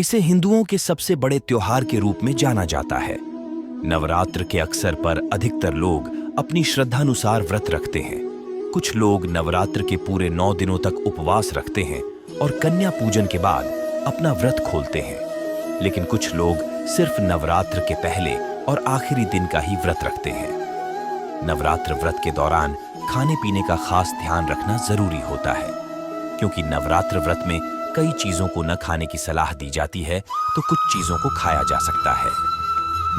इसे हिंदुओं के सबसे बड़े त्योहार के रूप में जाना जाता है। नवरात्र के अवसर पर अधिकतर लोग अपनी श्रद्धानुसार व्रत रखते हैं। कुछ लोग नवरात्र के पूरे 9 दिनों तक उपवास रखते हैं और कन्या पूजन के बाद अपना व्रत खोलते हैं। लेकिन कुछ लोग सिर्फ नवरात्र के पहले और आखिरी दिन का ही व्रत रखते हैं। नवरात्र व्रत के दौरान खाने पीने का खास ध्यान रखना जरूरी होता है, क्योंकि नवरात्र व्रत में कई चीजों को न खाने की सलाह दी जाती है तो कुछ चीजों को खाया जा सकता है।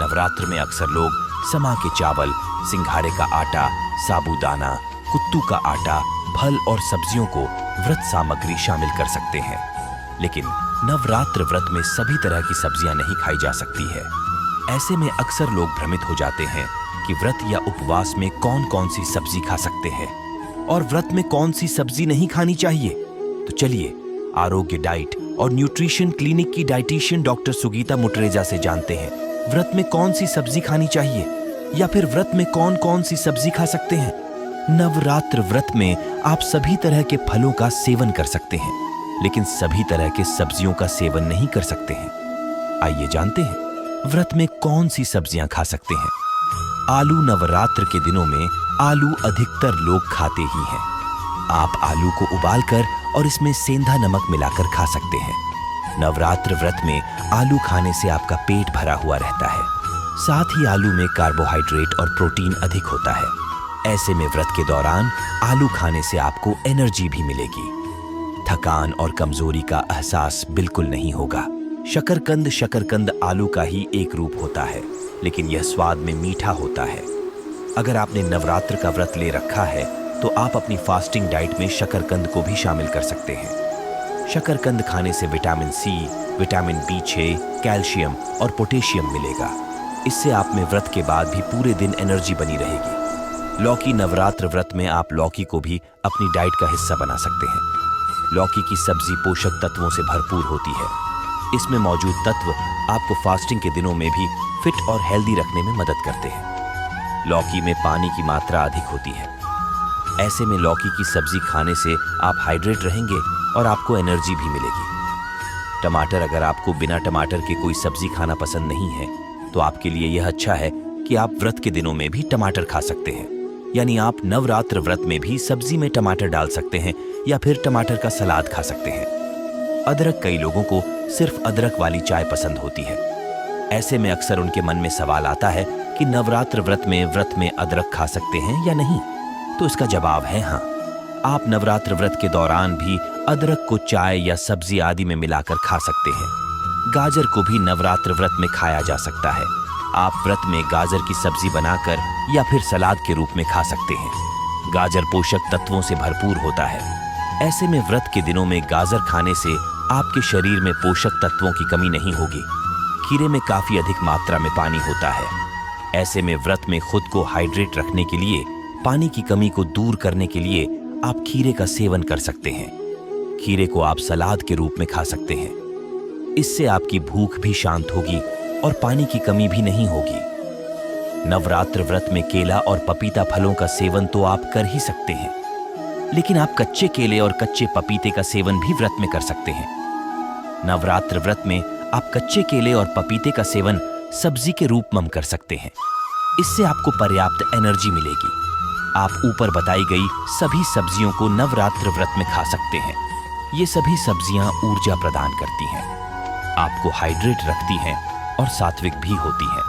नवरात्र में अक्सर लोग समा के चावल, सिंघाड़े का आटा, साबूदाना, कुत्तू का आटा, फल और सब्जियों को व्रत सामग्री शामिल कर सकते हैं। लेकिन नवरात्र व्रत में सभी तरह की सब्जियां नहीं खाई जा सकती है। ऐसे में अक्सर लोग भ्रमित हो जाते हैं कि व्रत या उपवास में कौन कौन सी सब्जी खा सकते हैं और व्रत में कौन सी सब्जी नहीं खानी चाहिए। तो चलिए आरोग्य डाइट और न्यूट्रिशन क्लिनिक की डाइटिशियन डॉक्टर सुगीता मुटरेजा से जानते हैं व्रत में कौन सी सब्जी खानी चाहिए या फिर व्रत में कौन कौन सी सब्जी खा सकते हैं। नवरात्र व्रत में आप सभी तरह के फलों का सेवन कर सकते हैं, लेकिन सभी तरह के सब्जियों का सेवन नहीं कर सकते हैं। आइए जानते हैं व्रत में कौन सी सब्जियां खा सकते हैं। आलू नवरात्र के दिनों में आलू अधिकतर लोग खाते ही हैं। आप आलू को उबालकर और इसमें सेंधा नमक मिलाकर खा सकते हैं। नवरात्र व्रत में आलू खाने से आपका पेट भरा हुआ रहता है। साथ ही आलू में कार्बोहाइड्रेट और प्रोटीन अधिक होता है। ऐसे में व्रत के दौरान आलू खाने से आपको एनर्जी भी मिलेगी। थकान और कमजोरी का एहसास बिल्कुल नहीं होगा। शकरकंद आलू का ही एक रूप होता है, लेकिन यह स्वाद में मीठा होता है। अगर आपने नवरात्र का व्रत ले रखा है तो आप अपनी फास्टिंग डाइट में शकरकंद को भी शामिल कर सकते हैं। शकरकंद खाने से vitamin C, vitamin B6, calcium और पोटेशियम मिलेगा। इससे आप में व्रत के बाद भी पूरे दिन एनर्जी बनी रहेगी। लौकी नवरात्र व्रत में आप लौकी को भी अपनी डाइट का हिस्सा बना सकते हैं। लौकी की सब्जी पोषक तत्वों से भरपूर होती है। इसमें मौजूद तत्व आपको फास्टिंग के दिनों में भी फिट और हेल्दी रखने में मदद करते हैं। लौकी में पानी की मात्रा अधिक होती है। ऐसे में लौकी की सब्जी खाने से आप हाइड्रेट रहेंगे और आपको एनर्जी भी मिलेगी। टमाटर, अगर आपको बिना टमाटर के कोई सब्जी खाना पसंद नहीं है तो आपके लिए यह अच्छा है कि आप व्रत के दिनों में भी टमाटर खा सकते हैं। यानी आप नवरात्र व्रत में भी सब्जी में टमाटर डाल सकते हैं या फिर टमाटर का सलाद खा सकते हैं। अदरक, कई लोगों को सिर्फ अदरक वाली चाय पसंद होती है। ऐसे में अक्सर उनके मन में सवाल आता है कि नवरात्र व्रत में अदरक खा सकते हैं या नहीं। तो इसका जवाब है हाँ। आप नवरात्र व्रत के दौरान भी अदरक को चाय या सब्जी आदि में मिलाकर खा सकते हैं। गाजर को भी नवरात्र व्रत में खाया जा सकता है। आप व्रत में गाजर की सब्जी बनाकर या फिर सलाद के रूप में खा सकते हैं। गाजर पोषक तत्वों से भरपूर होता है। ऐसे में व्रत के दिनों में गाजर खाने से आपके शरीर में पोषक तत्वों की कमी नहीं होगी। खीरे में काफी अधिक मात्रा में पानी होता है। ऐसे में व्रत में खुद को हाइड्रेट रखने के लिए, पानी की कमी को दूर करने के लिए आप खीरे का सेवन कर सकते हैं। खीरे को आप सलाद के रूप में खा सकते हैं। इससे आपकी भूख भी शांत होगी और पानी की कमी भी नहीं होगी। नवरात्र व्रत में केला और पपीता फलों का सेवन तो आप कर ही सकते हैं, लेकिन आप कच्चे केले और कच्चे पपीते का सेवन भी व्रत में कर सकते हैं। नवरात्र व्रत में आप कच्चे केले और पपीते का सेवन सब्जी के रूप में कर सकते हैं। इससे आपको पर्याप्त एनर्जी मिलेगी। आप ऊपर बताई गई सभी सब्जियों को नवरात्र व्रत में खा सकते हैं। ये सभी सब्जियां ऊर्जा प्रदान करती हैं, आपको हाइड्रेट रखती हैं और सात्विक भी होती हैं।